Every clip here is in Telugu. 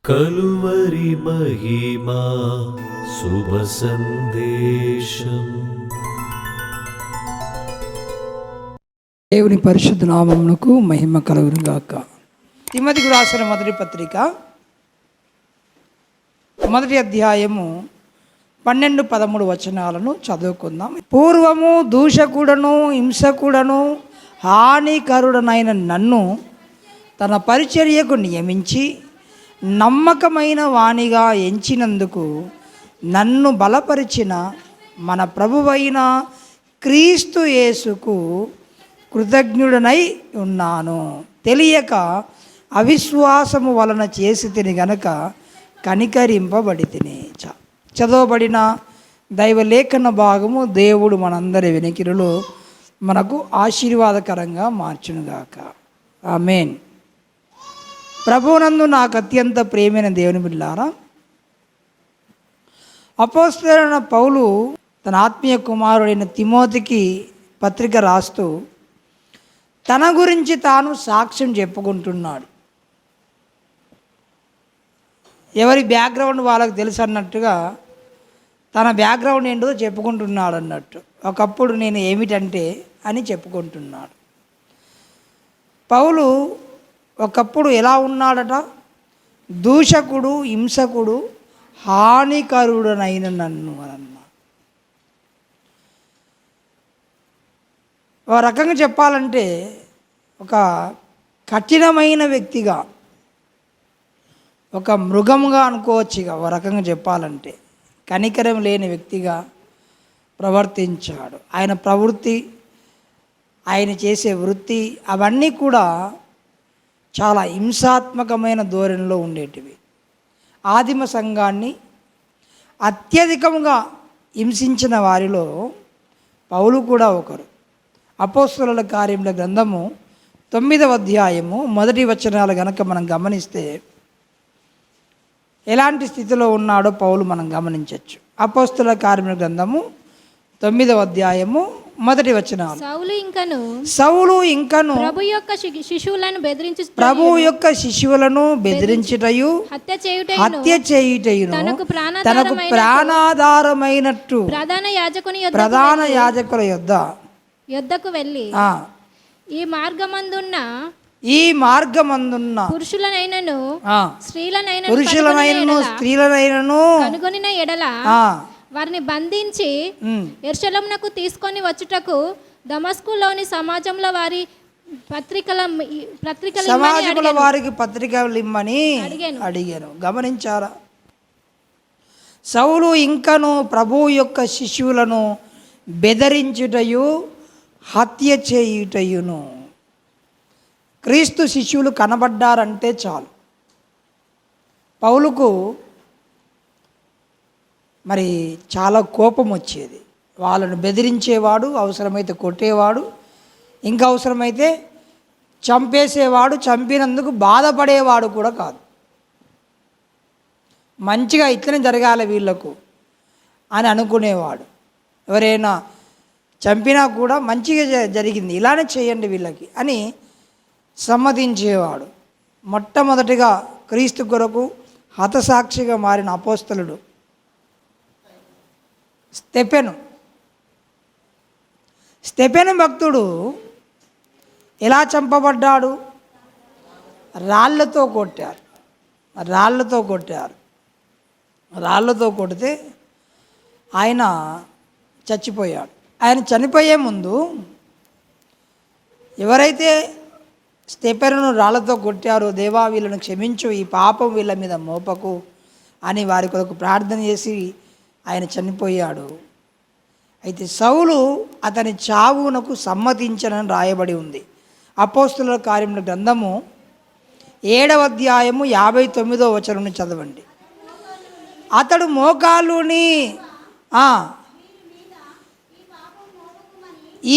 కలువరి మహిమా శుభ సందేశం. దేవుని పరిశుద్ధ నామమునకు మహిమ కలుగును గాక. తిమోతికి రాసిన మొదటి పత్రిక 1వ అధ్యాయము 12-13 వచనాలను చదువుకుందాం. పూర్వము దూషకుడను హింసకుడను హానికరుడనైన నన్ను తన పరిచర్యకు నియమించి నమ్మకమైన వానిగా ఎంచినందుకు నన్ను బలపరిచిన మన ప్రభువైన క్రీస్తు యేసుకు కృతజ్ఞుడనై ఉన్నాను. తెలియక అవిశ్వాసము వలన చేసి తిని గనక కనికరింపబడి తిని. చదవబడిన దైవలేఖన భాగము దేవుడు మనందరి వెనుకిరులో మనకు ఆశీర్వాదకరంగా మార్చునుగాక. ఆమేన్. ప్రభువునందు నాకు అత్యంత ప్రియమైన దేవుని బిడ్డలారా, అపోస్తలుడైన పౌలు తన ఆత్మీయ కుమారుడైన తిమోతికి పత్రిక రాస్తూ తన గురించి తాను సాక్ష్యం చెప్పుకుంటున్నాడు. ఎవరి బ్యాక్గ్రౌండ్ వాళ్ళకు తెలుసు అన్నట్టుగా తన బ్యాక్గ్రౌండ్ ఏంటో చెప్పుకుంటున్నాడు అన్నట్టు. ఒకప్పుడు నేను ఏమిటంటే అని చెప్పుకుంటున్నాడు. పౌలు ఒకప్పుడు ఎలా ఉన్నాడట? దూషకుడు, హింసకుడు, హానికరుడనైన నన్ను అన్న. ఒక రకంగా చెప్పాలంటే ఒక కఠినమైన వ్యక్తిగా, ఒక మృగంగా అనుకోవచ్చు. ఇక ఒక రకంగా చెప్పాలంటే కనికరం లేని వ్యక్తిగా ప్రవర్తించాడు. ఆయన ప్రవృత్తి, ఆయన చేసే వృత్తి అవన్నీ కూడా చాలా హింసాత్మకమైన ధోరణిలో ఉండేటివి. ఆదిమ సంఘాన్ని అత్యధికంగా హింసించిన వారిలో పౌలు కూడా ఒకరు. అపోస్తలుల కార్యముల గ్రంథము 9వ అధ్యాయము 1 వచనాలు గనక మనం గమనిస్తే ఎలాంటి స్థితిలో ఉన్నాడో పౌలు మనం గమనించవచ్చు. అపోస్తలుల కార్యముల గ్రంథము 9వ అధ్యాయము 1 వచనాలు. సౌలు ఇంకను ప్రభువు యొక్క శిశువులను బెదిరించుటయు హత్య చేయుటయును తనకు ప్రాణాధారమైనట్టు ప్రధాన యాజకుల యొద్దకు వెళ్ళి ఈ మార్గమందున్న పురుషులనైనను స్త్రీలనైనను కనుగొనిన ఎడల వారిని బంధించి యెరూషలేమునకు తీసుకొని వచ్చుటకు దమస్కులోని సమాజంలో వారికి పత్రికలు ఇమ్మని అడిగాను. గమనించారా? సౌలు ఇంకను ప్రభువు యొక్క శిశువులను బెదిరించుటయు హత్య చేయుటయును. క్రీస్తు శిష్యులు కనబడ్డారంటే చాలు పౌలుకు మరి చాలా కోపం వచ్చేది. వాళ్ళను బెదిరించేవాడు, అవసరమైతే కొట్టేవాడు, ఇంకా అవసరమైతే చంపేసేవాడు. చంపినందుకు బాధపడేవాడు కూడా కాదు. మంచిగా ఇట్లనే జరగాలి వీళ్ళకు అని అనుకునేవాడు. ఎవరైనా చంపినా కూడా మంచిగా జరిగింది, ఇలానే చేయండి వీళ్ళకి అని సమ్మతించేవాడు. మొట్టమొదటిగా క్రీస్తు కొరకు హతసాక్షిగా మారిన అపోస్తలుడు స్తెఫెను భక్తుడు ఎలా చంపబడ్డాడు? రాళ్లతో కొడితే ఆయన చచ్చిపోయాడు. ఆయన చనిపోయే ముందు ఎవరైతే స్తెఫెనును రాళ్లతో కొట్టారో, దేవా వీళ్ళను క్షమించు, ఈ పాపం వీళ్ళ మీద మోపకు అని వారి కొరకు ప్రార్థన చేసి ఆయన చనిపోయాడు. అయితే సౌలు అతని చావునకు సమ్మతించనని రాయబడి ఉంది. అపోస్తలుల కార్యముల గ్రంథము 7వ అధ్యాయము 59వ వచనం చదవండి. అతడు మోకాలుని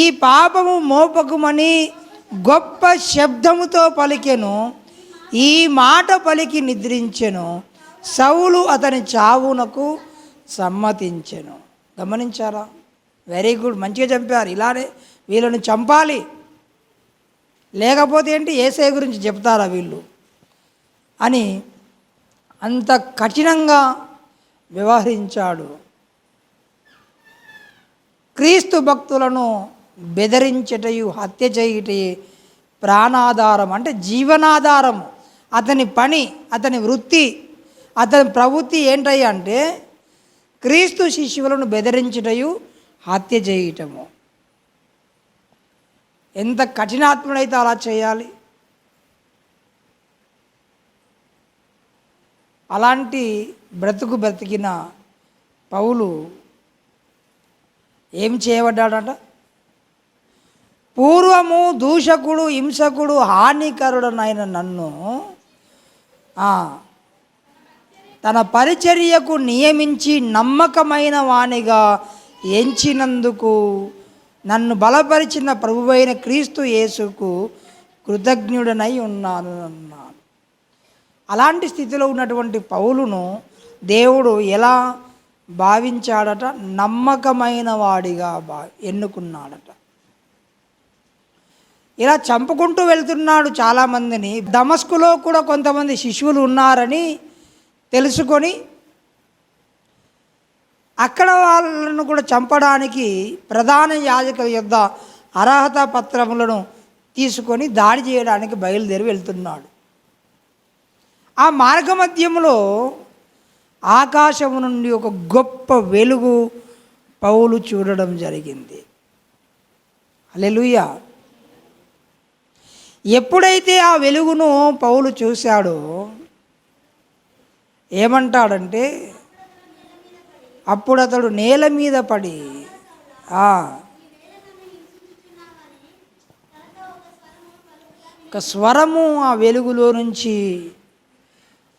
ఈ పాపము మోపకుమని గొప్ప శబ్దముతో పలికెను. ఈ మాట పలికి నిద్రించెను. సౌలు అతని చావునకు సమ్మతించెను. గమనించారా? వెరీ గుడ్, మంచిగా చంపారు. ఇలానే వీళ్ళని చంపాలి, లేకపోతే ఏంటి యేసయ్య గురించి చెప్తారా వీళ్ళు అని అంత కఠినంగా వ్యవహరించాడు. క్రీస్తు భక్తులను బెదిరించటయు హత్య చేయుటయే ప్రాణాధారం, అంటే జీవనాధారం. అతని పని, అతని వృత్తి, అతని ప్రవృత్తి ఏంటయ్యా అంటే క్రీస్తు శిష్యులను బెదిరించుటయు హత్య చేయటము. ఎంత కఠినాత్ముడైతే అలా చేయాలి. అలాంటి బ్రతికిన పౌలు ఏం చేయబడ్డాడట? పూర్వము దూషకుడు, హింసకుడు, హానికరుడనైన నన్ను తన పరిచర్యకు నియమించి నమ్మకమైన వానిగా ఎంచినందుకు నన్ను బలపరిచిన ప్రభువైన క్రీస్తు యేసుకు కృతజ్ఞుడనై ఉన్నాను అన్నాడు. అలాంటి స్థితిలో ఉన్నటువంటి పౌలును దేవుడు ఎలా భావించాడట? నమ్మకమైన వాడిగా ఎన్నుకున్నాడట. ఇలా చంపుకుంటూ వెళ్తున్నాడు చాలామందిని. దమస్కులో కూడా కొంతమంది శిష్యులు ఉన్నారని తెలుసుకొని అక్కడ వాళ్ళను కూడా చంపడానికి ప్రధాన యాజకుల యొద్ద అర్హత పత్రములను తీసుకొని దాడి చేయడానికి బయలుదేరి వెళ్తున్నాడు. ఆ మార్గమధ్యంలో ఆకాశము నుండి ఒక గొప్ప వెలుగు పౌలు చూడడం జరిగింది. హల్లెలూయా. ఎప్పుడైతే ఆ వెలుగును పౌలు చూశాడో ఏమంటాడంటే, అప్పుడు అతడు నేల మీద పడి ఒక స్వరము ఆ వెలుగులో నుంచి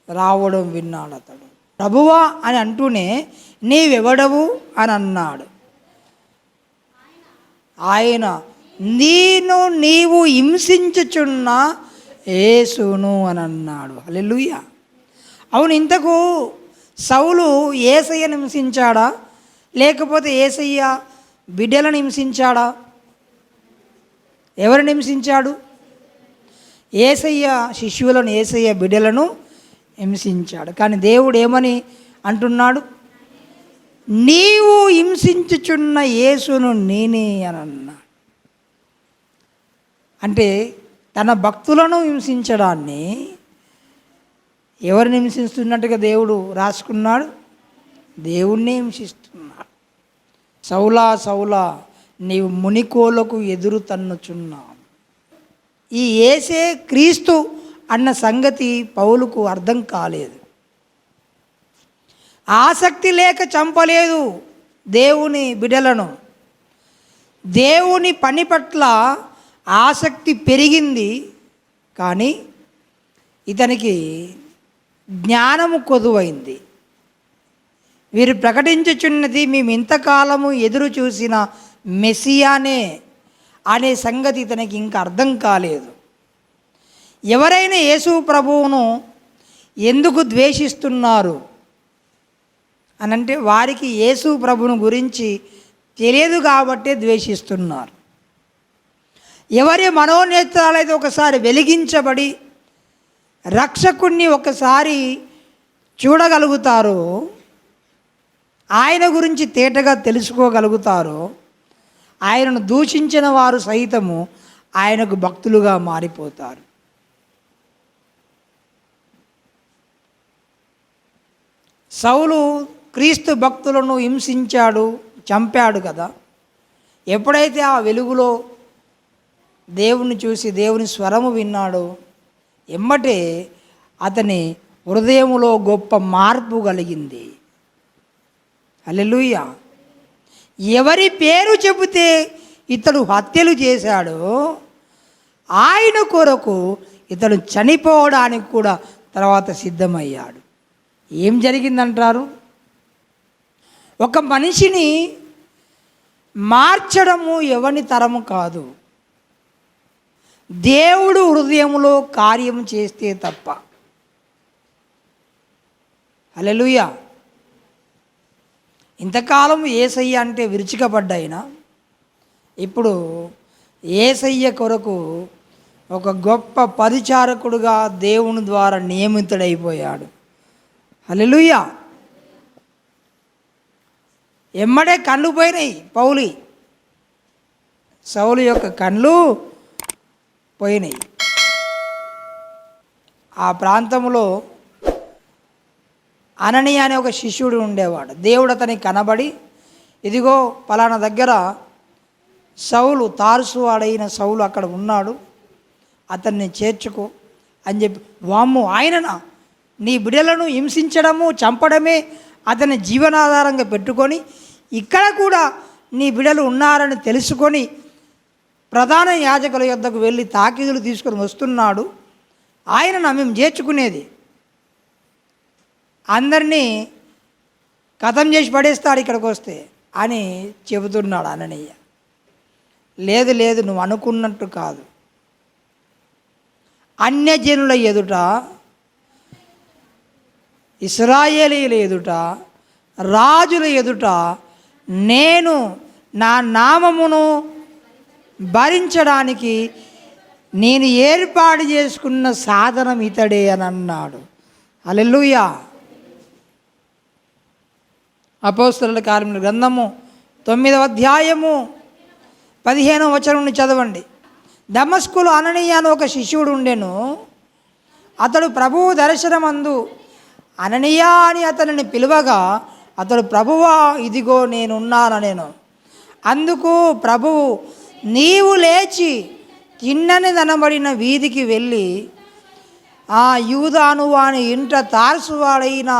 రావడం విన్నాడు. అతడు ప్రభువా అని అంటూనే నీవెవడవు అని అన్నాడు. ఆయన నీవు హింసించుచున్న యేసును అని అన్నాడు. హల్లెలూయా. అవును, ఇంతకు సౌలు యేసయ్యను హింసించాడా లేకపోతే యేసయ్య బిడ్డలను హింసించాడా? ఎవరిని హింసించాడు? యేసయ్య శిష్యులను, యేసయ్య బిడ్డలను హింసించాడు. కానీ దేవుడు ఏమని అంటున్నాడు? నీవు హింసించుచున్న యేసును నేనే అని అన్నాడు. అంటే తన భక్తులను హింసించడాన్ని ఎవరిని హింసిస్తున్నట్టుగా దేవుడు రాసుకున్నాడు? దేవుణ్ణి హింసిస్తున్నాడు. సౌలా సౌలా నీవు మునికోలకు ఎదురు తన్నుచున్నావు. ఈ యేసే క్రీస్తు అన్న సంగతి పౌలుకు అర్థం కాలేదు. ఆసక్తి లేక చంపలేదు దేవుని బిడ్డలను. దేవుని పని పట్ల ఆసక్తి పెరిగింది, కానీ ఇతనికి జ్ఞానము కొదువైంది. వీరు ప్రకటించుచున్నది మేము ఇంతకాలము ఎదురు చూసిన మెస్సియానే అనే సంగతి ఇతనికి ఇంకా అర్థం కాలేదు. ఎవరైనా యేసు ప్రభువును ఎందుకు ద్వేషిస్తున్నారు అనంటే వారికి యేసు ప్రభువును గురించి తెలియదు కాబట్టే ద్వేషిస్తున్నారు. ఎవరి మనోనేత్రాలైతే ఒకసారి వెలిగించబడి రక్షకుణ్ణి ఒకసారి చూడగలుగుతారో, ఆయన గురించి తేటగా తెలుసుకోగలుగుతారో, ఆయనను దూషించిన వారు సైతము ఆయనకు భక్తులుగా మారిపోతారు. సౌలు క్రీస్తు భక్తులను హింసించాడు, చంపాడు కదా. ఎప్పుడైతే ఆ వెలుగులో దేవుని చూసి దేవుని స్వరము విన్నాడో ఎమ్మటే అతని హృదయములో గొప్ప మార్పు కలిగింది. హల్లెలూయా. ఎవరి పేరు చెబితే ఇతడు హత్యలు చేశాడో ఆయన కొరకు ఇతడు చనిపోవడానికి కూడా తర్వాత సిద్ధమయ్యాడు. ఏం జరిగిందంటారు? ఒక మనిషిని మార్చడము ఎవని తరము కాదు, దేవుడు హృదయంలో కార్యం చేస్తే తప్ప. హల్లెలూయా. ఇంతకాలం యేసయ్య అంటే విరుచికపడ్డాయినా ఇప్పుడు యేసయ్య కొరకు ఒక గొప్ప పరిచారకుడుగా దేవుని ద్వారా నియమితుడైపోయాడు. హల్లెలూయా. ఎమ్మడే కళ్ళు పోయినాయి సౌలు యొక్క కళ్ళు పోయినాయి. ఆ ప్రాంతంలో అననీయ అనే ఒక శిష్యుడు ఉండేవాడు. దేవుడు అతనికి కనబడి, ఇదిగో పలానా దగ్గర సౌలు, తార్సు వాడైన సౌలు అక్కడ ఉన్నాడు, అతన్ని చేర్చుకో అని చెప్పి. వామ్మో, ఆయననా? నీ బిడ్డలను హింసించడము, చంపడమే అతని జీవనాధారంగా పెట్టుకొని, ఇక్కడ కూడా నీ బిడ్డలు ఉన్నారని తెలుసుకొని ప్రధాన యాజకుల యొద్దకు వెళ్ళి తాకీదులు తీసుకొని వస్తున్నాడు. ఆయన మేము చేర్చుకునేది, అందరినీ ఖతం చేసి పడేస్తాడు ఇక్కడికి వస్తే అని చెబుతున్నాడు అననీయ. లేదు లేదు, నువ్వు అనుకున్నట్టు కాదు. అన్యజనుల ఎదుట, ఇశ్రాయేలీయుల ఎదుట, రాజుల ఎదుట నేను నా నామమును భరించడానికి నేను ఏర్పాటు చేసుకున్న సాధనం ఇతడే అని అన్నాడు. హల్లెలూయా. అపోస్తలుల కార్యముల గ్రంథము 9వ అధ్యాయము 15వ వచనం నుండి చదవండి. దమస్కులో అననీయ అని ఒక శిష్యుడు ఉండెను. అతడు ప్రభువు దర్శనమందు అననీయ అని అతనిని పిలువగా, అతడు ప్రభువా, ఇదిగో నేనున్నాననేను. అందుకు ప్రభువు, నీవు లేచి తిన్నని దనబడిన వీధికి వెళ్ళి ఆ యూదా అనువాని ఇంట తార్సువాడైన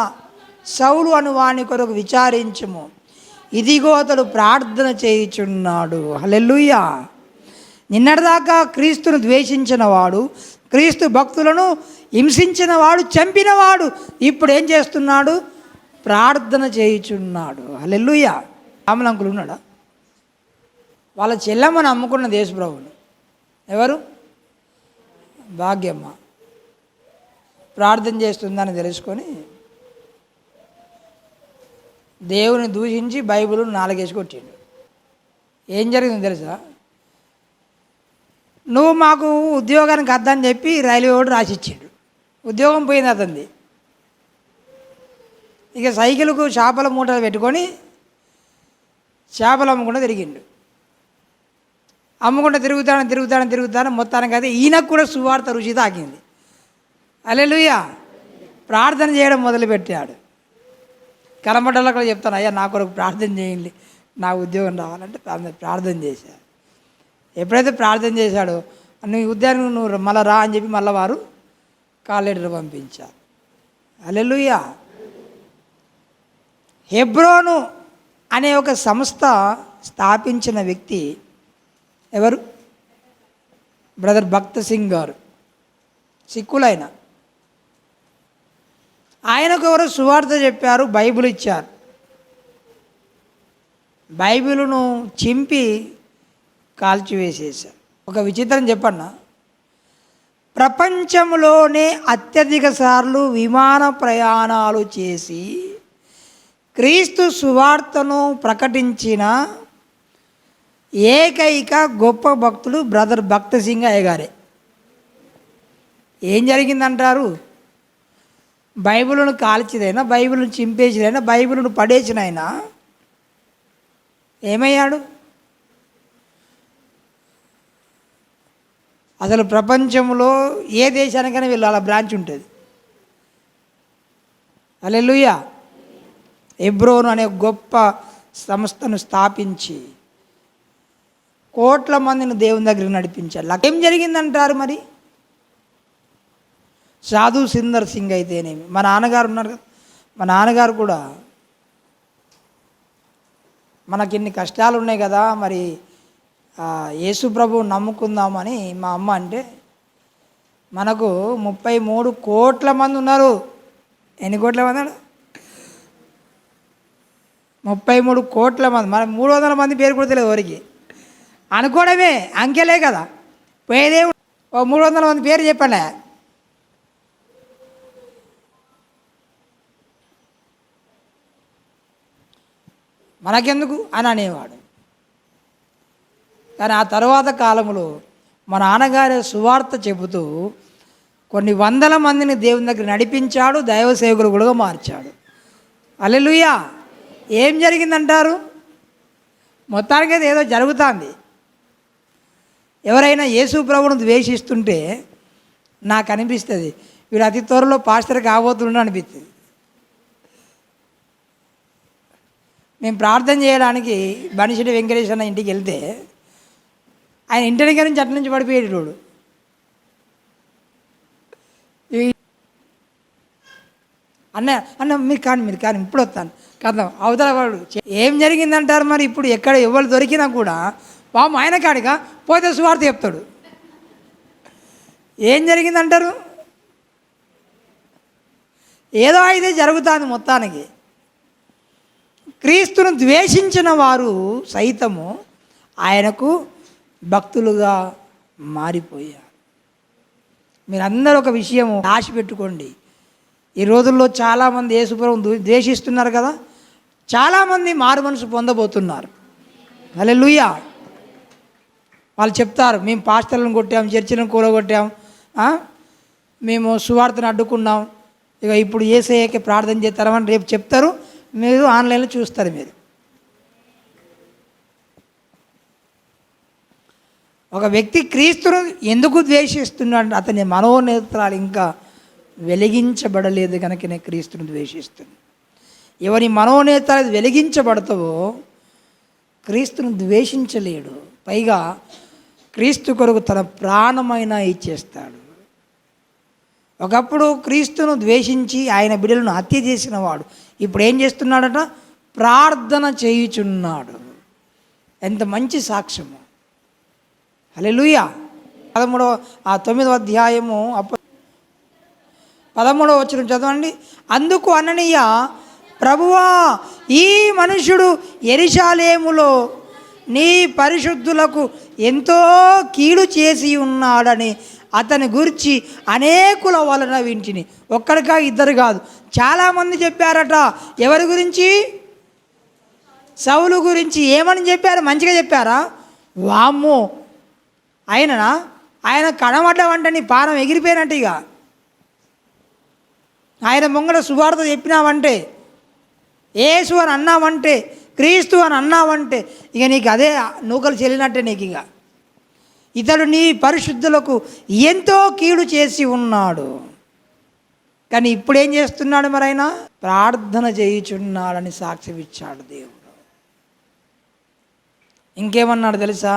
సౌలు అనువాని కొరకు విచారించుము. ఇదిగో అతడు ప్రార్థన చేయుచున్నాడు. హల్లెలూయా. నిన్నటిదాకా క్రీస్తును ద్వేషించిన వాడు, క్రీస్తు భక్తులను హింసించిన వాడు, చంపినవాడు ఇప్పుడు ఏం చేస్తున్నాడు? ప్రార్థన చేయుచున్నాడు. హల్లెలూయా. రాములంకులు ఉన్నాడా? వాళ్ళ చెల్లమ్మను అమ్ముకున్న దేశప్రభువులు ఎవరు? భాగ్యమ్మ. ప్రార్థన చేస్తుందని తెలుసుకొని దేవుని దూషించి బైబిల్ 4 వేసి కొట్టిండు. ఏం జరిగిందో తెలుసా? నువ్వు మాకు ఉద్యోగానికి వద్దని చెప్పి రైల్వే వాడు రాసిచ్చాడు. ఉద్యోగం పోయింది అతనిది. ఇక సైకిల్కు చేపల మూటలు పెట్టుకొని చేపలు అమ్ముకుంటూ తిరిగిండు. అమ్ముకుంటూ తిరుగుతాను మొత్తానికి అయితే ఈయనకు కూడా సువార్త రుచి తాకింది. హల్లెలూయా. ప్రార్థన చేయడం మొదలుపెట్టాడు. కనబడ్డలో కూడా చెప్తాను, అయ్యా నా కొరకు ప్రార్థన చేయండి, నా ఉద్యోగం రావాలంటే ప్రార్థన చేశాడు. ఎప్పుడైతే ప్రార్థన చేశాడో, నువ్వు ఉద్యోగం నువ్వు మళ్ళీ రా అని చెప్పి మళ్ళీ వారు కాల్ లెటర్ పంపించారు. హల్లెలూయా. హెబ్రోను అనే ఒక సంస్థ స్థాపించిన వ్యక్తి ఎవరు? బ్రదర్ భక్త సింగ్ గారు, సిక్కులైన. ఆయనకు ఎవరు సువార్త చెప్పారు, బైబిల్ ఇచ్చారు. బైబిలును చింపి కాల్చివేసేశారు. ఒక విచిత్రం చెప్పన్నా, ప్రపంచంలోనే అత్యధిక సార్లు విమాన ప్రయాణాలు చేసి క్రీస్తు సువార్తను ప్రకటించిన ఏకైక గొప్ప భక్తుడు బ్రదర్ భక్త సింగ్ అయ్యగారే. ఏం జరిగిందంటారు? బైబిల్ను కాల్చిదైనా, బైబిల్ను చింపేసిదైనా, బైబిల్ను పడేసినైనా ఏమయ్యాడు? అసలు ప్రపంచంలో ఏ దేశానికైనా వీళ్ళు అలా బ్రాంచ్ ఉంటుంది. హల్లెలూయా. హెబ్రోను అనే గొప్ప సంస్థను స్థాపించి కోట్ల మందిని దేవుని దగ్గరికి నడిపించారు. ఏం జరిగిందంటారు మరి? సాధు సుందర్ సింగ్ అయితేనేమి, మా నాన్నగారు ఉన్నారు కదా, మా నాన్నగారు కూడా మనకి ఇన్ని కష్టాలు ఉన్నాయి కదా, మరి యేసు ప్రభువు నమ్ముకుందామని మా అమ్మ అంటే, మనకు 33 కోట్ల మంది ఉన్నారు. ఎన్ని కోట్ల మంది? 33 కోట్ల మంది. మన 300 మంది పేరు కూడా తెలియదు ఎవరికి. అనుకోవడమే, అంకెలే కదా. పోయేదే 300 మంది పేరు చెప్పండి. మనకెందుకు అని అనేవాడు. కానీ ఆ తర్వాత కాలంలో మా నాన్నగారి సువార్త చెబుతూ కొన్ని వందల మందిని దేవుని దగ్గర నడిపించాడు, దైవ సేవకులు కూడా మార్చాడు. హల్లెలూయా. ఏం జరిగిందంటారు? మొత్తానికైతే ఏదో జరుగుతుంది. ఎవరైనా యేసు ప్రభువును ద్వేషిస్తుంటే నాకు అనిపిస్తుంది, వీడు అతి త్వరలో పాస్టర్ కాబోతుండ అనిపిస్తుంది. మేము ప్రార్థన చేయడానికి బనిశెట్టి వెంకటేశ్వర అన్న ఇంటికి వెళ్తే ఆయన ఇంటి దగ్గర నుంచి అట్ల నుంచి పడిపోయాడు రోడ్డు. అన్న అన్న మీరు కానీ ఇప్పుడు వస్తాను కదా అవతల వాడు. ఏం జరిగిందంటారు మరి? ఇప్పుడు ఎక్కడ ఎవరు దొరికినా కూడా పాము ఆయన కాడిగా పోతే సువార్త చెప్తాడు. ఏం జరిగిందంటారు? ఏదో అయితే జరుగుతుంది మొత్తానికి. క్రీస్తును ద్వేషించిన వారు సైతము ఆయనకు భక్తులుగా మారిపోయారు. మీరందరూ ఒక విషయం ఆశ పెట్టుకోండి. ఈ రోజుల్లో చాలామంది యేసుప్రభువును ద్వేషిస్తున్నారు కదా, చాలామంది మారు మనసు పొందబోతున్నారు. హల్లెలూయా. వాళ్ళు చెప్తారు, మేము పాస్టర్లను కొట్టాం, చర్చిలను కూలగొట్టాం, మేము సువార్తను అడ్డుకున్నాం, ఇక ఇప్పుడు యేసయ్యకి ప్రార్థన చేస్తారని రేపు చెప్తారు. మీరు ఆన్లైన్లో చూస్తారు. మీరు ఒక వ్యక్తి క్రీస్తును ఎందుకు ద్వేషిస్తున్నాడు? అతని మనోనేత్రాలు ఇంకా వెలిగించబడలేదు కనుకనే క్రీస్తును ద్వేషిస్తుంది. ఎవరి మనోనేత్రాలు వెలిగించబడతావో క్రీస్తును ద్వేషించలేడు. పైగా క్రీస్తు కొరకు తన ప్రాణమైన ఇచ్చేస్తాడు. ఒకప్పుడు క్రీస్తును ద్వేషించి ఆయన బిడ్డలను హత్య చేసిన వాడు ఇప్పుడు ఏం చేస్తున్నాడట? ప్రార్థన చేయుచున్నాడు. ఎంత మంచి సాక్ష్యము. హల్లెలూయా. 9వ అధ్యాయము 13వ వచనం చదవండి. అందుకు అననీయ, ప్రభువా, ఈ మనుషుడు యెరూషలేములో నీ పరిశుద్ధులకు ఎంతో కీడు చేసి ఉన్నాడని అతని గురించి అనేకుల వలన వింటిని. ఒక్కడికా ఇద్దరు కాదు, చాలామంది చెప్పారట. ఎవరి గురించి? సౌలు గురించి. ఏమని చెప్పారు? మంచిగా చెప్పారా? వామ్మో, ఆయన కనబడ్డావంటే నీ పానం ఎగిరిపోయినట్టు. ఇక ఆయన ముంగడ సువార్త చెప్పినావంటే, యేసు అని అన్నావంటే, క్రీస్తు అని అన్నావంటే ఇక నీకు అదే నూకలు చెల్లినట్టే. నీకు ఇక ఇతడు నీ పరిశుద్ధులకు ఎంతో కీడు చేసి ఉన్నాడు. కానీ ఇప్పుడు ఏం చేస్తున్నాడు? మరి ఆయన ప్రార్థన చేయుచున్నాడని సాక్ష్యం ఇచ్చాడు దేవుడు. ఇంకేమన్నాడు తెలుసా?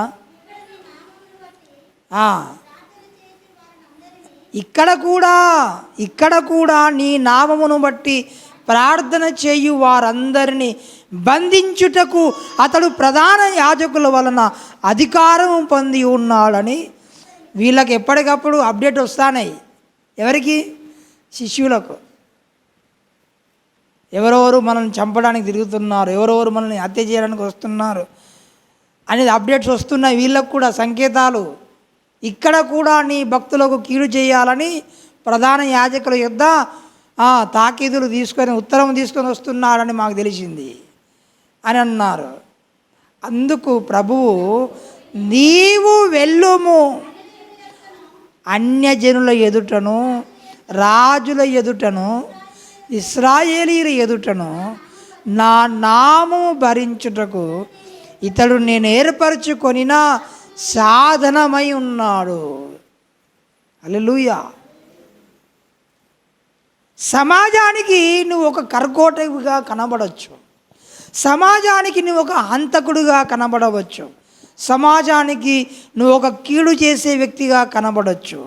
ఇక్కడ కూడా నీ నామమును బట్టి ప్రార్థన చేయు వారందరినీ బంధించుటకు అతడు ప్రధాన యాజకుల వలన అధికారం పొంది ఉన్నాడని వీళ్ళకి ఎప్పటికప్పుడు అప్డేట్ వస్తాయి. ఎవరికి? శిష్యులకు. ఎవరెవరు మనల్ని చంపడానికి తిరుగుతున్నారు, ఎవరెవరు మనల్ని హత్య చేయడానికి వస్తున్నారు అనేది అప్డేట్స్ వస్తున్నాయి. వీళ్ళకు కూడా సంకేతాలు. ఇక్కడ కూడా నీ భక్తులకు కీడు చేయాలని ప్రధాన యాజకుల యొద్ద తాకీదులు తీసుకొని ఉత్తరం తీసుకొని వస్తున్నాడని మాకు తెలిసింది అని అన్నారు. అందుకు ప్రభువు, నీవు వెళ్ళుము, అన్యజనుల ఎదుటను రాజుల ఎదుటను ఇశ్రాయేలీయుల ఎదుటను నా నామము భరించుటకు ఇతడు నేను ఏర్పరచుకొనిన సాధనమై ఉన్నాడు. హల్లెలూయా. సమాజానికి నువ్వు ఒక కర్కోటకుగా కనబడవచ్చు, సమాజానికి నువ్వు ఒక హంతకుడుగా కనబడవచ్చు, సమాజానికి నువ్వు ఒక కీడు చేసే వ్యక్తిగా కనబడవచ్చు,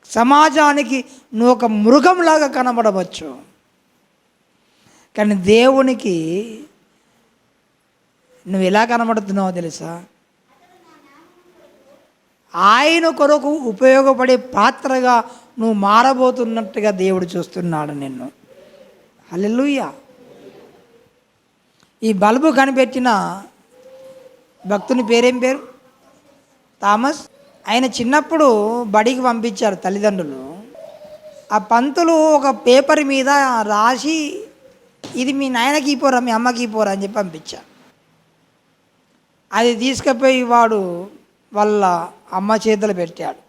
సమాజానికి నువ్వు ఒక మృగంలాగా కనబడవచ్చు. కానీ దేవునికి నువ్వు ఎలా కనబడుతున్నావో తెలుసా? ఆయన కొరకు ఉపయోగపడే పాత్రగా నువ్వు మారబోతున్నట్టుగా దేవుడు చూస్తున్నాడు నిన్ను. హల్లెలూయా. ఈ బల్బు కనిపెట్టిన భక్తుని పేరేం పేరు? థామస్. ఆయన చిన్నప్పుడు బడికి పంపించారు తల్లిదండ్రులు. ఆ పంతులు ఒక పేపర్ మీద రాసి, ఇది మీ నాయనకి పోరా, మీ అమ్మకి పోరా అని చెప్పి పంపించారు. అది తీసుకుపోయి వాడు వాళ్ళ అమ్మ చేతులు పెట్టాడు.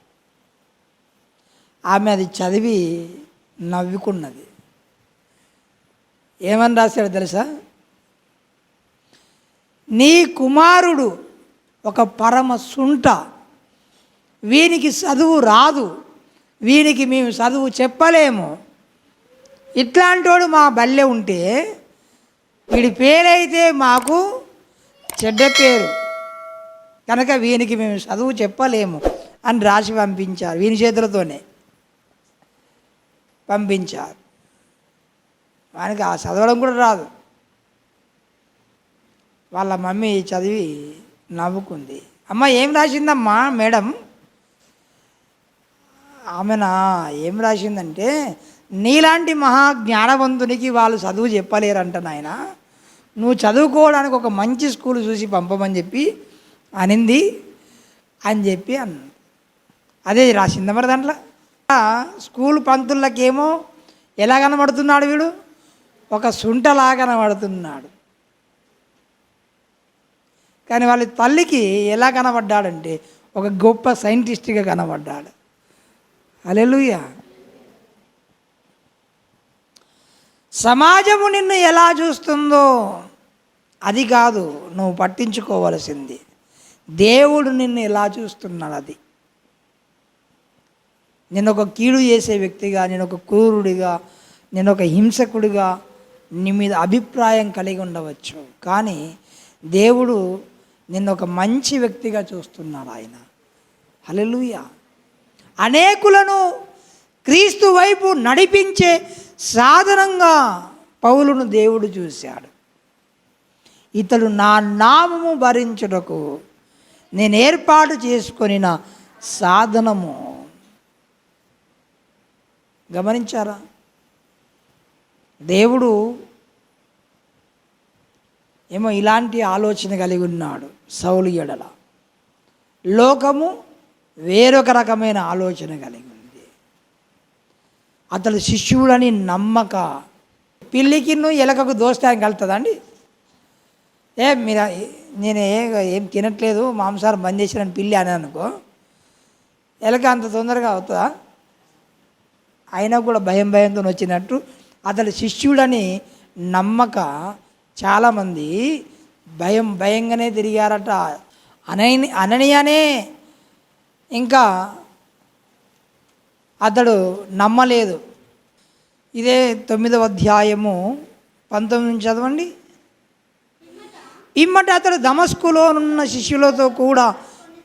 ఆమె అది చదివి నవ్వుకున్నది. ఏమని రాశాడు తెలుసా? నీ కుమారుడు ఒక పరమ సుంట, వీనికి చదువు రాదు, వీనికి మేము చదువు చెప్పలేము, ఇట్లాంటోడు మా బల్లె ఉంటే వీడి పేరైతే మాకు చెడ్డ పేరు, కనుక వీనికి మేము చదువు చెప్పలేము అని రాసి పంపించారు. వీని చేతులతోనే పంపించారు. వానికి ఆ చదవడం కూడా రాదు. వాళ్ళ మమ్మీ చదివి నవ్వుకుంది. అమ్మ ఏం రాసిందమ్మా మేడం? ఆమెనా ఏం రాసిందంటే, నీలాంటి మహా జ్ఞానవంతునికి వాళ్ళు చదువు చెప్పలేరంట నాయన, నువ్వు చదువుకోవడానికి ఒక మంచి స్కూల్ చూసి పంపమని చెప్పి అనింది అని చెప్పి అన్నాడు. అదే రాసిందా మరి దాంట్లో? స్కూల్ పంతులకేమో ఎలా కనబడుతున్నాడు వీడు? ఒక సుంటలా కనబడుతున్నాడు. కానీ వాళ్ళ తల్లికి ఎలా కనబడ్డాడంటే ఒక గొప్ప సైంటిస్ట్గా కనబడ్డాడు. హల్లెలూయా. సమాజము నిన్ను ఎలా చూస్తుందో అది కాదు నువ్వు పట్టించుకోవలసింది, దేవుడు నిన్ను ఎలా చూస్తున్నాడు. అది నేను ఒక కీడు చేసే వ్యక్తిగా, నేను ఒక క్రూరుడిగా, నేను ఒక హింసకుడిగా నీ మీద అభిప్రాయం కలిగి ఉండవచ్చు, కానీ దేవుడు నిన్ను ఒక మంచి వ్యక్తిగా చూస్తున్నాడు ఆయన. హల్లెలూయా. అనేకులను క్రీస్తు వైపు నడిపించే సాధనంగా పౌలును దేవుడు చూశాడు. ఇతడు నా నామము భరించుటకు నేను ఏర్పాటు చేసుకొనిన సాధనము. గమనించారా? దేవుడు ఏమో ఇలాంటి ఆలోచన కలిగి ఉన్నాడు సౌలు ఎడల. లోకము వేరొక రకమైన ఆలోచన కలిగి ఉంది. అతడు శిష్యుడని నమ్మక. పిల్లికి ఎలకకు దోస్తానికి వెళ్తుందండి? మీరు నేను ఏం తినట్లేదు, మాంసాహారం బంద్ చేసినని పిల్లి అని అనుకో, ఎలక అంత తొందరగా అవుతుందా? అయినా కూడా భయంతో వచ్చినట్టు అతడు శిష్యుడని నమ్మక చాలామంది భయంగానే తిరిగారట. అననీయనే ఇంకా అతడు నమ్మలేదు. ఇదే 9వ అధ్యాయము 19 చదవండి. ఇమ్మట అతడు దమస్కులోనున్న శిష్యులతో కూడా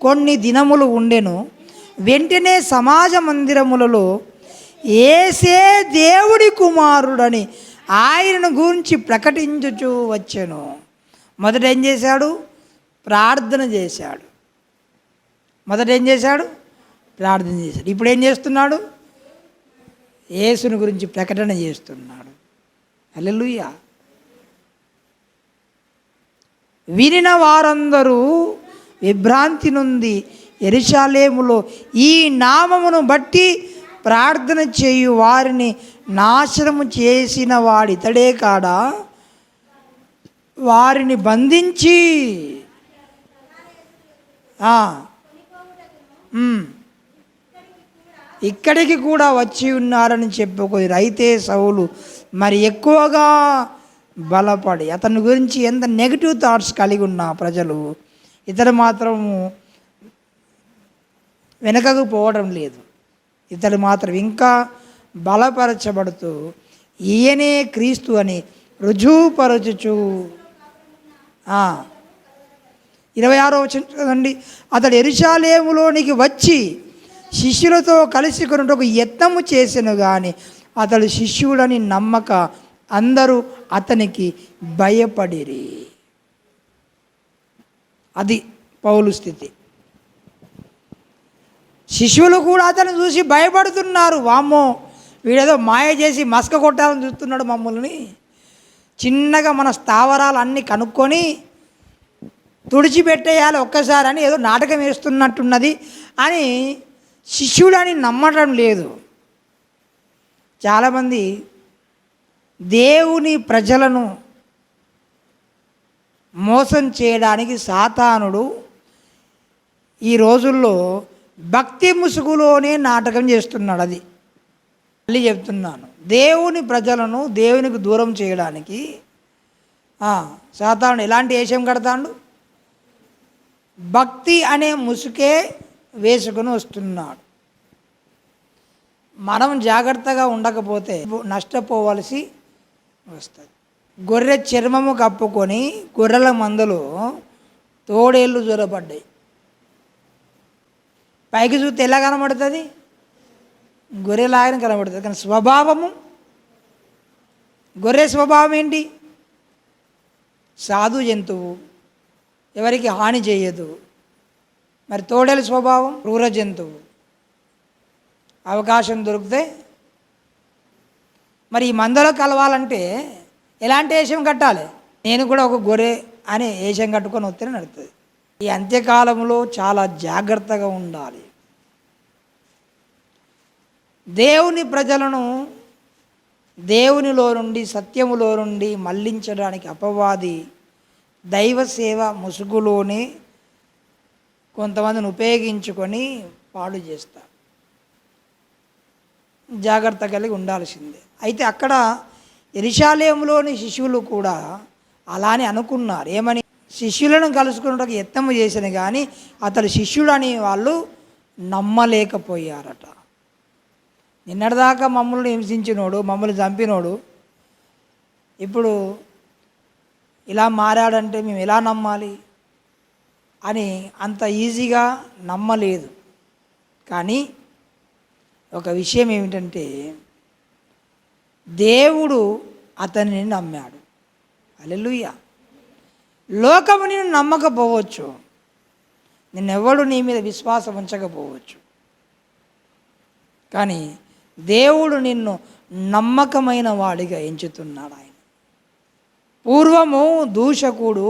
కొన్ని దినములు ఉండెను. వెంటనే సమాజ మందిరములలో యేసే దేవుడి కుమారుడని ఆయనను గురించి ప్రకటించుచూ వచ్చెను. మొదట ఏం చేశాడు? ప్రార్థన చేశాడు. ప్రార్థన చేశాడు. ఇప్పుడు ఏం చేస్తున్నాడు? యేసుని గురించి ప్రకటన చేస్తున్నాడు. హల్లెలూయా. వినిన వారందరూ విభ్రాంతి నుండి యెరూషలేములో ఈ నామమును బట్టి ప్రార్థన చేయు వారిని నాశనము చేసిన వాడితడే కాడా, వారిని బంధించి ఇక్కడికి కూడా వచ్చి ఉన్నారని చెప్పుకొని అయితే సౌలు మరి ఎక్కువగా బలపడి, అతని గురించి ఎంత నెగిటివ్ థాట్స్ కలిగి ఉన్న ప్రజలు ఇతడు మాత్రము వెనకకు పోవడం లేదు. ఇతడు మాత్రం ఇంకా బలపరచబడుతూ ఈయనే క్రీస్తు అని రుజువుపరచుచు 26వ వచనం చదవండి. అతడు యెరూషలేములోనికి వచ్చి శిష్యులతో కలిసి కొనుటకు యత్నము చేసెను గాని అతడు శిష్యుడని నమ్మక అందరూ అతనికి భయపడిరి. అది పౌలు స్థితి. శిష్యులు కూడా అతను చూసి భయపడుతున్నారు. వామ్మో, వీడేదో మాయ చేసి మస్క కొట్టాలని చూస్తున్నాడు మమ్మల్ని, చిన్నగా మన స్థావరాలు అన్నీ కనుక్కొని తుడిచిపెట్టేయాలి ఒక్కసారి అని ఏదో నాటకం వేస్తున్నట్టున్నది అని శిష్యుడని నమ్మడం లేదు. చాలామంది దేవుని ప్రజలను మోసం చేయడానికి సాతానుడు ఈ రోజుల్లో భక్తి ముసుగులోనే నాటకం చేస్తున్నాడు. అది మళ్ళీ చెప్తున్నాను, దేవుని ప్రజలను దేవునికి దూరం చేయడానికి సాతాను ఎలాంటి వేషం కడతాడు? భక్తి అనే ముసుకే వేసుకొని వస్తున్నాడు. మనం జాగ్రత్తగా ఉండకపోతే నష్టపోవలసి వస్తుంది. గొర్రె చర్మము కప్పుకొని గొర్రెల మందలో తోడేళ్ళు జ్వరపడ్డాయి. పైకి చూస్తే ఎలా కనబడుతుంది? గొర్రెలాగానే కనబడుతుంది. కానీ స్వభావము, గొర్రె స్వభావం ఏంటి? సాధు జంతువు, ఎవరికి హాని చేయదు. మరి తోడేలు స్వభావం క్రూర జంతువు, అవకాశం దొరికితే. మరి ఈ మందలో కలవాలంటే ఎలాంటి వేషం కట్టాలి? నేను కూడా ఒక గొర్రె అని వేషం కట్టుకొని వస్తేనే నడుస్తుంది. ఈ అంత్యకాలంలో చాలా జాగ్రత్తగా ఉండాలి. దేవుని ప్రజలను దేవునిలో నుండి, సత్యములో నుండి మళ్ళించడానికి అపవాది దైవ సేవ ముసుగులోనే కొంతమందిని ఉపయోగించుకొని పాడు చేస్తారు. జాగ్రత్త కలిగి ఉండాల్సిందే. అయితే అక్కడ యెరూషలేములోని శిష్యులు కూడా అలానే అనుకున్నారు. ఏమని? శిష్యులను కలుసుకున్నట్టుకు యత్నము చేసిన కానీ అతడు శిష్యుడని వాళ్ళు నమ్మలేకపోయారట. నిన్నటిదాకా మమ్మల్ని హింసించినోడు, మమ్మల్ని చంపినోడు ఇప్పుడు ఇలా మారాడంటే మేము ఎలా నమ్మాలి అని అంత ఈజీగా నమ్మలేదు. కానీ ఒక విషయం ఏమిటంటే దేవుడు అతనిని నమ్మాడు. హల్లెలూయా. లోకము నిన్ను నమ్మకపోవచ్చు, నిన్నెవడు నీ మీద విశ్వాసం ఉంచకపోవచ్చు, కానీ దేవుడు నిన్ను నమ్మకమైన వాడిగా ఎంచుతున్నాడు. ఆయన పూర్వము దూషకుడు,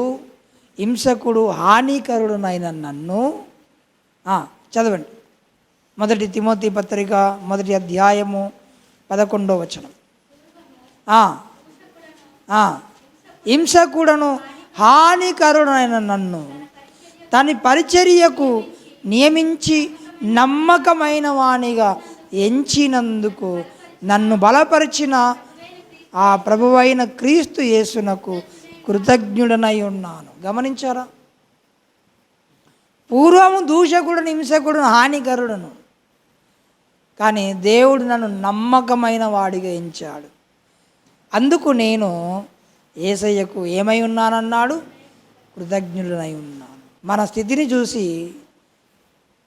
హింసకుడు, హానికరుడునైన నన్ను చదవండి. 1 తిమోతి పత్రిక 1 అధ్యాయము 11వ వచనం. హింసకుడను హానికరుడైన నన్ను తన పరిచర్యకు నియమించి నమ్మకమైన వానిగా ఎంచినందుకు నన్ను బలపరిచిన ఆ ప్రభువైన క్రీస్తు యేసునకు కృతజ్ఞుడనై ఉన్నాను. గమనించారా? పూర్వము దూషకుడును, హింసకుడును, హానికరుడును, కానీ దేవుడు నన్ను నమ్మకమైన వాడిగా ఎంచాడు. అందుకు నేను యేసయ్యకు ఏమై ఉన్నానన్నాడు? కృతజ్ఞుడనై ఉన్నాను. మన స్థితిని చూసి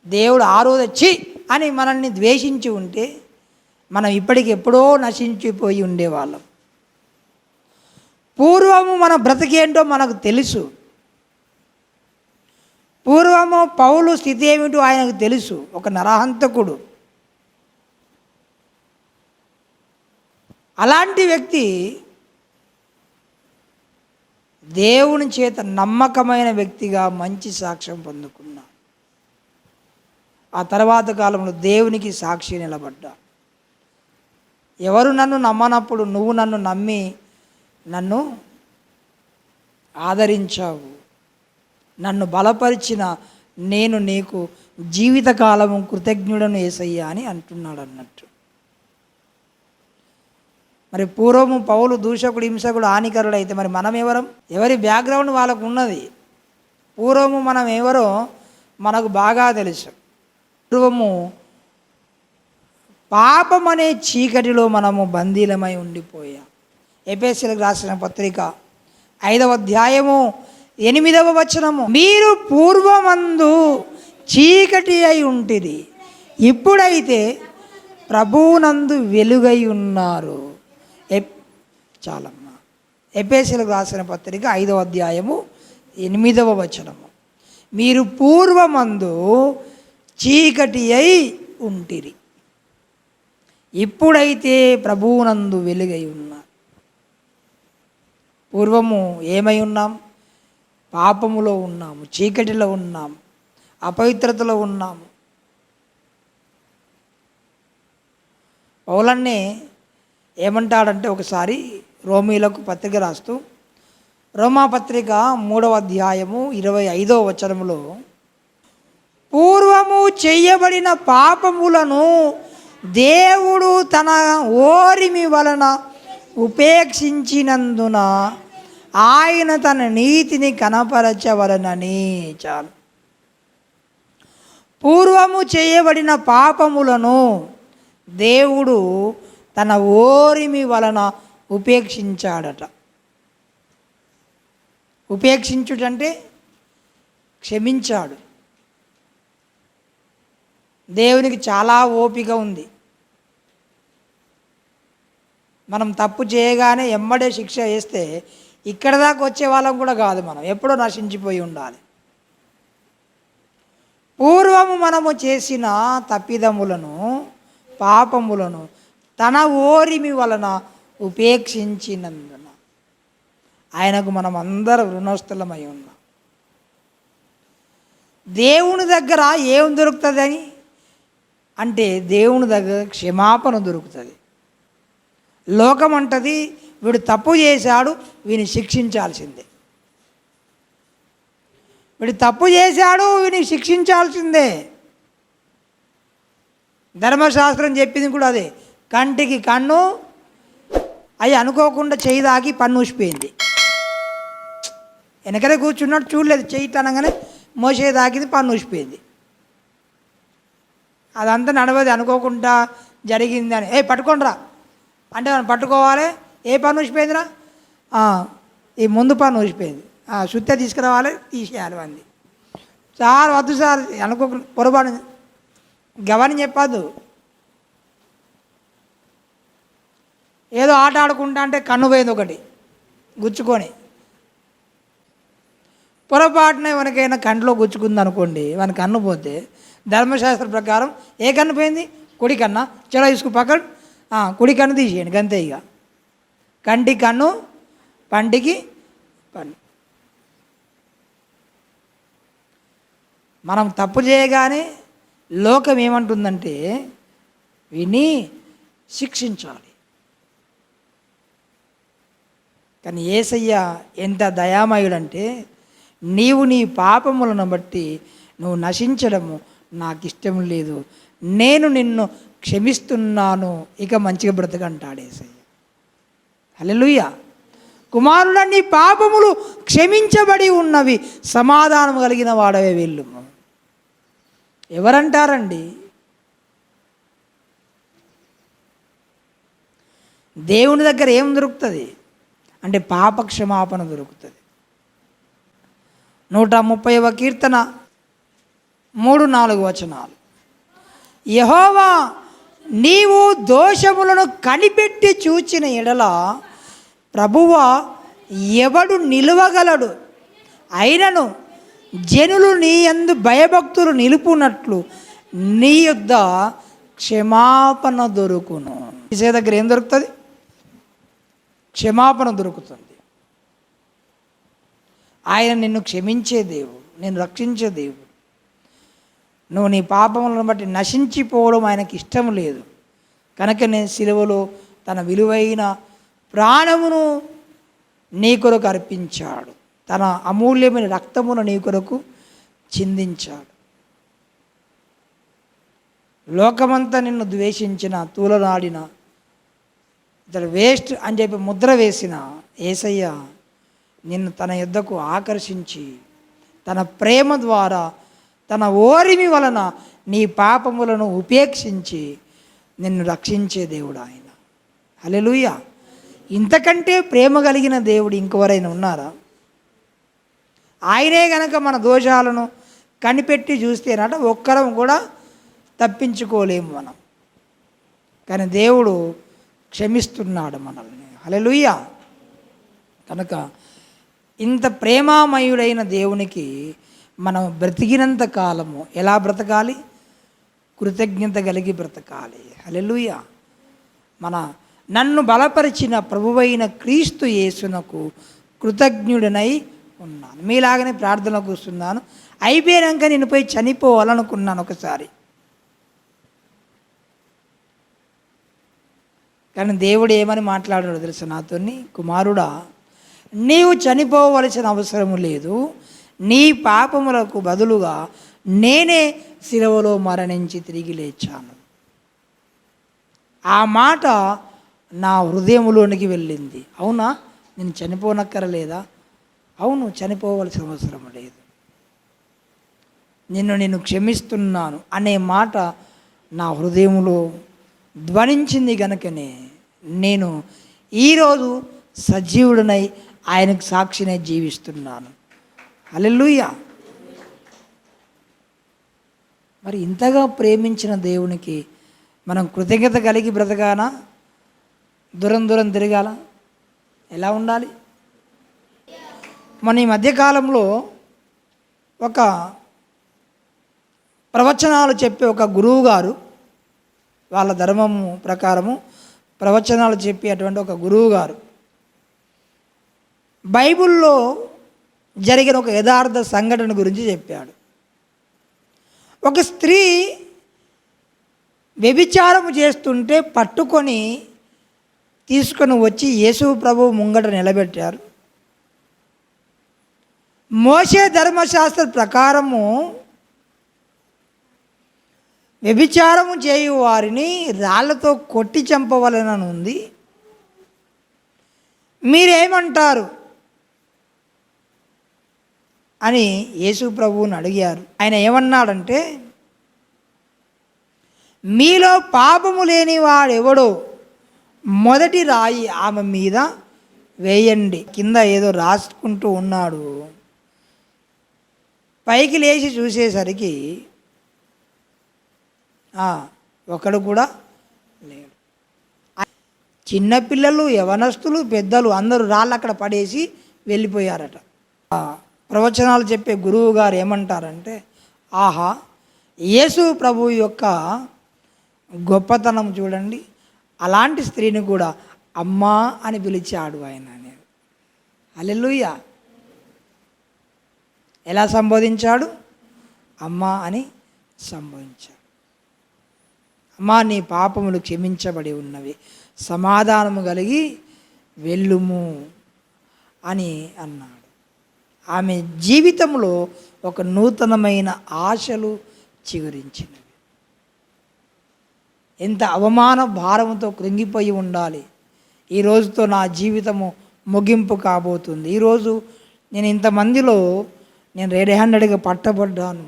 దేవుడు ఆ రోజు ఛీ అని మనల్ని ద్వేషించి ఉంటే మనం ఇప్పటికి ఎప్పుడో నశించిపోయి ఉండేవాళ్ళం. పూర్వము మన బ్రతికేంటో మనకు తెలుసు. పూర్వము పౌలు స్థితి ఏమిటో ఆయనకు తెలుసు. ఒక నరహంతకుడు. అలాంటి వ్యక్తి దేవుని చేత నమ్మకమైన వ్యక్తిగా మంచి సాక్ష్యం పొందుకున్నాడు. ఆ తర్వాత కాలంలో దేవునికి సాక్షి నిలబడ్డా. ఎవరు నన్ను నమ్మనప్పుడు నువ్వు నన్ను నమ్మి నన్ను ఆదరించావు, నన్ను బలపరిచిన నేను నీకు జీవితకాలము కృతజ్ఞుడను యేసయ్యా అని అంటున్నాడు అన్నట్టు. మరి పూర్వము పౌలు దూషకుడు, హింసకుడు, హానికరుడు అయితే మరి మనం ఎవరం? ఎవరి బ్యాక్గ్రౌండ్ వాళ్ళకు ఉన్నది. పూర్వము మనం ఎవరో మనకు బాగా తెలుసు. పూర్వము పాపం అనే చీకటిలో మనము బందీలమై ఉండిపోయాం. ఎఫెసీయులకు రాసిన పత్రిక 5వ అధ్యాయము 8వ వచనము, మీరు పూర్వమందు చీకటి అయి ఉంటిరి, ఇప్పుడైతే ప్రభువునందు వెలుగై ఉన్నారు. చాలమ్మా. ఎఫెసీయులకు రాసిన పత్రిక 5వ అధ్యాయము 8వ వచనము, మీరు పూర్వమందు చీకటి అయి ఉంటిరి, ఇప్పుడైతే ప్రభువునందు వెలుగై ఉన్నారు. పూర్వము ఏమై ఉన్నాం? పాపములో ఉన్నాము, చీకటిలో ఉన్నాము, అపవిత్రతలో ఉన్నాము. పౌలన్నే ఏమంటాడంటే ఒకసారి రోమీలకు పత్రిక రాస్తూ, రోమాపత్రిక 3వ అధ్యాయము 25వ వచనములో, పూర్వము చేయబడిన పాపములను దేవుడు తన ఓరిమి వలన ఉపేక్షించినందున ఆయన తన నీతిని కనపరచవలనని. చాలు. పూర్వము చేయబడిన పాపములను దేవుడు తన ఓరిమి వలన ఉపేక్షించాడట. ఉపేక్షించుటంటే క్షమించాడు. దేవునికి చాలా ఓపిక ఉంది. మనం తప్పు చేయగానే ఎమ్మడే శిక్ష వేస్తే ఇక్కడ దాకా వచ్చే వాళ్ళం కూడా కాదు, మనం ఎప్పుడో నశించిపోయి ఉండాలి. పూర్వము మనము చేసిన తప్పిదములను పాపములను తన ఓరిమి వలన ఉపేక్షించినందున ఆయనకు మనం అందరం రుణస్థులమై ఉన్నాం. దేవుని దగ్గర ఏం దొరుకుతుందని అంటే దేవుని దగ్గర క్షమాపణ దొరుకుతుంది. లోకం అంటది వీడు తప్పు చేశాడు, వీని శిక్షించాల్సిందే, వీడు తప్పు చేశాడు, వీని శిక్షించాల్సిందే. ధర్మశాస్త్రం చెప్పింది కూడా అదే. కంటికి కన్ను, అవి అనుకోకుండా చెయ్యి దాకి పన్ను ఊసిపోయింది. వెనకనే కూర్చున్నాడు, చూడలేదు, చెయ్యి అనగానే మోసే దాకింది, పన్ను ఊసిపోయింది. అదంతా నడవది, అనుకోకుండా జరిగింది అని పట్టుకోండిరా అంటే మనం పట్టుకోవాలి. ఏ పన్ను ఊసిపోయిందిరా? ఈ ముందు పన్ను ఊసిపోయింది, సుత్తే తీసుకురావాలి, తీసేయాలి అంది. సార్ వద్దు సార్ అనుకోకుండా పొరపాటు గవని చెప్పద్దు. ఏదో ఆట ఆడుకుంటా అంటే కన్ను పోయింది ఒకటి గుచ్చుకొని, పొరపాటున ఎవరికైనా కంట్లో గుచ్చుకుంది అనుకోండి, వాని కన్ను పోతే ధర్మశాస్త్ర ప్రకారం ఏ కన్ను పోయింది? కుడి కన్నా. చలో ఇసుకు పక్కన కుడి కన్ను తీసేయండి, గంతే. ఇక కంటికి కన్ను, పంటికి పన్ను. మనం తప్పు చేయగానే లోకం ఏమంటుందంటే విని శిక్షించాలి. కానీ యేసయ్య ఎంత దయామయుడంటే నీవు నీ పాపములను బట్టి నువ్వు నశించడము నాకు ఇష్టం లేదు, నేను నిన్ను క్షమిస్తున్నాను, ఇక మంచిగా బ్రతకంటాడు యేసయ్య. హల్లెలూయా. కుమారుడా నీ పాపములు క్షమించబడి ఉన్నవి, సమాధానం కలిగిన వాడవే వెళ్ళుము. ఎవరంటారండి? దేవుని దగ్గర ఏం దొరుకుతుంది అంటే పాప క్షమాపణ దొరుకుతుంది. 130వ కీర్తన 3-4 వచనాలు. యెహోవా నీవు దోషములను కనిపెట్టి చూచిన ఎడల ప్రభువా ఎవడు నిలువగలడు? అయినను జనులు నీ యందు భయభక్తులు నిలుపునట్లు నీ యొద్ద క్షమాపణ దొరుకును. యేసయ్య దగ్గర ఏం దొరుకుతుంది? క్షమాపణ దొరుకుతుంది. ఆయన నిన్ను క్షమించే దేవుడు, నిన్ను రక్షించే దేవుడు. నువ్వు నీ పాపములను బట్టి నశించిపోవడం ఆయనకి ఇష్టం లేదు. కనుకనే సిలువలో తన విలువైన ప్రాణమును నీ కొరకు అర్పించాడు, తన అమూల్యమైన రక్తమును నీ కొరకు చిందించాడు. లోకమంతా నిన్ను ద్వేషించిన, తూలనాడిన, ఇతడు వేస్ట్ అని చెప్పి ముద్ర వేసిన యేసయ్య నిన్ను తన యొద్దకు ఆకర్షించి తన ప్రేమ ద్వారా తన ఓరిమి వలన నీ పాపములను ఉపేక్షించి నిన్ను రక్షించే దేవుడు ఆయన. హల్లెలూయా. ఇంతకంటే ప్రేమ కలిగిన దేవుడు ఇంకెవరైనా ఉన్నారా? ఆయనే గనక మన దోషాలను కనిపెట్టి చూస్తేనట ఒక్కరం కూడా తప్పించుకోలేము మనం. కానీ దేవుడు క్షమిస్తున్నాడు మనల్ని. హల్లెలూయా. కనుక ఇంత ప్రేమామయుడైన దేవునికి మనం బ్రతికినంత కాలము ఎలా బ్రతకాలి? కృతజ్ఞత కలిగి బ్రతకాలి. హల్లెలూయా. నన్ను బలపరిచిన ప్రభువైన క్రీస్తు యేసునకు కృతజ్ఞుడనై ఉన్నాను. మీలాగనే ప్రార్థన కూర్చున్నాను. అయిపోయాక నేను పోయి చనిపోవాలనుకున్నాను ఒకసారి. కానీ దేవుడు ఏమని మాట్లాడాడో తెలుసు నాతోని? కుమారుడా నీవు చనిపోవలసిన అవసరం లేదు, నీ పాపములకు బదులుగా నేనే శిలువలో మరణించి తిరిగి లేచాను. ఆ మాట నా హృదయంలోనికి వెళ్ళింది. అవునా, నేను చనిపోనక్కరలేదా? అవును, చనిపోవలసిన అవసరం లేదు, నేను క్షమిస్తున్నాను అనే మాట నా హృదయంలో ధ్వనించింది గనుకనే నేను ఈరోజు సజీవుడనై ఆయనకు సాక్షినై జీవిస్తున్నాను. హల్లెలూయా. మరి ఇంతగా ప్రేమించిన దేవునికి మనం కృతజ్ఞత కలిగి బ్రతకానా? దూరం దూరం తిరగాల? ఎలా ఉండాలి? మన ఈ మధ్యకాలంలో ఒక ప్రవచనాలు చెప్పే ఒక గురువు గారు, వాళ్ళ ధర్మము ప్రకారము ప్రవచనాలు చెప్పేటువంటి ఒక గురువు గారు బైబిల్లో జరిగిన ఒక యథార్థ సంఘటన గురించి చెప్పాడు. ఒక స్త్రీ వ్యభిచారము చేస్తుంటే పట్టుకొని తీసుకొని వచ్చి యేసు ప్రభువు ముంగట నిలబెట్టారు. మోషే ధర్మశాస్త్ర ప్రకారము వ్యభిచారము చేయు వారిని రాళ్లతో కొట్టి చంపవలెనని ఉంది. మీరేమంటారు అని యేసు ప్రభువుని అడిగారు. ఆయన ఏమన్నాడంటే, మీలో పాపము లేని వాడెవడో మొదటి రాయి ఆమె మీద వేయండి. కింద ఏదో రాసుకుంటూ ఉన్నాడు. పైకి లేచి చూసేసరికి ఒకడు కూడా లేడు. చిన్నపిల్లలు, యవనస్తులు, పెద్దలు అందరూ రాళ్ళు అక్కడ పడేసి వెళ్ళిపోయారట. ప్రవచనాలు చెప్పే గురువు గారు ఏమంటారంటే, ఆహా, యేసు ప్రభు యొక్క గొప్పతనం చూడండి, అలాంటి స్త్రీని కూడా అమ్మా అని పిలిచాడు ఆయన అనేది. హల్లెలూయా. ఎలా సంబోధించాడు? అమ్మా అని సంబోధించాడు. అమ్మా, నీ పాపములు క్షమించబడి ఉన్నవి, సమాధానము కలిగి వెళ్ళుము అని అన్నాడు. ఆమె జీవితంలో ఒక నూతనమైన ఆశలు చిగురించినవి. ఎంత అవమాన భారంతో కృంగిపోయి ఉండాలి. ఈ రోజుతో నా జీవితము ముగింపు కాబోతుంది. ఈరోజు నేను ఇంతమందిలో నేను రెడ్ హ్యాండెడ్గా పట్టబడ్డాను.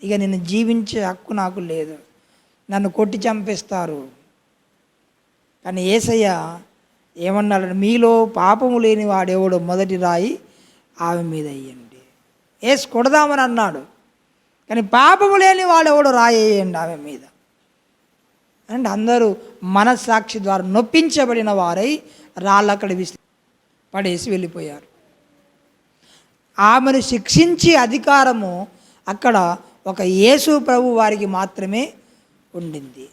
ఇక నేను జీవించే హక్కు నాకు లేదు, నన్ను కొట్టి చంపేస్తారు. కానీ యేసయ్య ఏమన్నాడు? మీలో పాపము లేని వాడెవడో మొదటి రాయి ఆమె మీద వేయండి. వేసి కొడదామని అన్నాడు, కానీ పాపము లేని వాడెవడో రాయి వేయండి ఆమె మీద అంటే అందరూ మనస్సాక్షి ద్వారా నొప్పించబడిన వారై రాళ్ళు అక్కడ పడేసి వెళ్ళిపోయారు. ఆమెను శిక్షించే అధికారము అక్కడ ఒక యేసు ప్రభు వారికి మాత్రమే ఉండింది.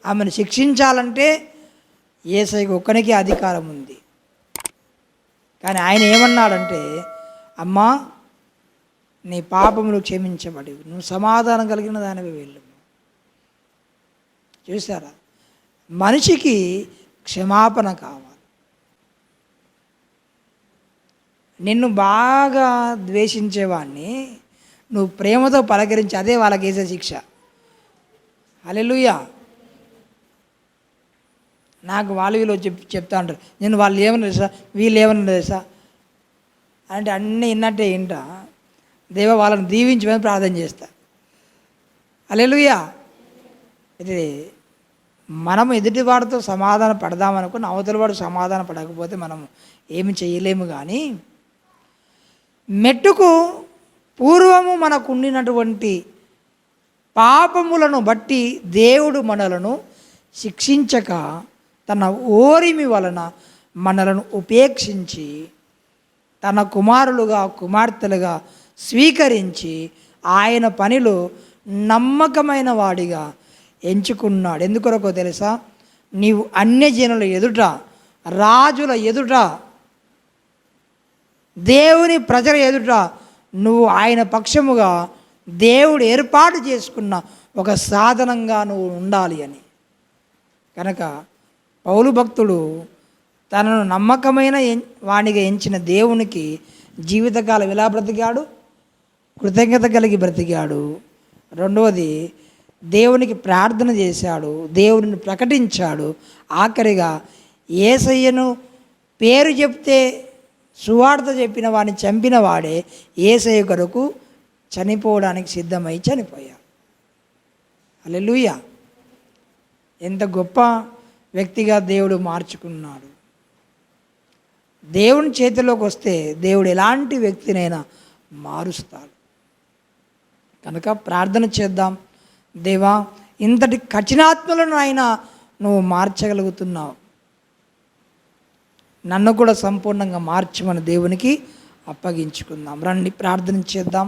ఆమెను శిక్షించాలంటే యేసయ్యకు ఒక్కనికే అధికారం ఉంది. కానీ ఆయన ఏమన్నాడంటే, అమ్మా, నీ పాపములు క్షమించబడి నువ్వు సమాధానం కలిగిన దానివి వెళ్ళు. చూసారా, మనిషికి క్షమాపణ కావాలి. నిన్ను బాగా ద్వేషించేవాడిని నువ్వు ప్రేమతో పలకరించి, అదే వాళ్ళకి వేసే శిక్ష. హల్లెలూయా. నాకు వీళ్ళు చెప్తా ఉంటారు, నేను వాళ్ళు ఏమన్నా తెలుసా, వీళ్ళు ఏమన్నా తెలుసా అంటే అన్నీ విన్నట్టే ఏంటా, దేవ వాళ్ళని దీవించమని ప్రార్థన చేస్తా. హల్లెలూయా. ఇది మనం ఎదుటివాడితో సమాధాన పడదామనుకుని అవతలవాడు సమాధాన పడకపోతే మనం ఏమి చేయలేము. కానీ మెట్టుకు పూర్వము మనకు ఉండినటువంటి పాపములను బట్టి దేవుడు మనలను శిక్షించక తన ఓరిమి వలన మనలను ఉపేక్షించి తన కుమారులుగా కుమార్తెలుగా స్వీకరించి ఆయన పనిలో నమ్మకమైన వాడిగా ఎంచుకున్నాడు. ఎందుకొరకో తెలుసా? నీవు అన్యజనుల ఎదుట, రాజుల ఎదుట, దేవుని ప్రజల ఎదుట నువ్వు ఆయన పక్షముగా దేవుడు ఏర్పాటు చేసుకున్న ఒక సాధనంగా నువ్వు ఉండాలి అని. కనుక పౌలు భక్తుడు తనను నమ్మకమైన వాణిగా ఎంచిన దేవునికి జీవితకాలం ఎలా బ్రతికాడు? కృతజ్ఞత కలిగి బ్రతికాడు. రెండవది, దేవునికి ప్రార్థన చేశాడు, దేవుడిని ప్రకటించాడు. ఆఖరిగా యేసయ్యను పేరు చెప్తే సువార్త చెప్పిన వాడిని చంపిన వాడే యేసయ్య కొరకు చనిపోవడానికి సిద్ధమై చనిపోయాడు. హల్లెలూయా! ఎంత గొప్ప వ్యక్తిగా దేవుడు మార్చుకున్నాడు. దేవుని చేతిలోకి వస్తే దేవుడు ఎలాంటి వ్యక్తినైనా మారుస్తాడు. కనుక ప్రార్థన చేద్దాం. దేవా, ఇంతటి కఠినాత్మలను ఆయన నువ్వు మార్చగలుగుతున్నావు, నన్ను కూడా సంపూర్ణంగా మార్చమని దేవునికి అప్పగించుకుందాం. రండి ప్రార్థన చేద్దాం.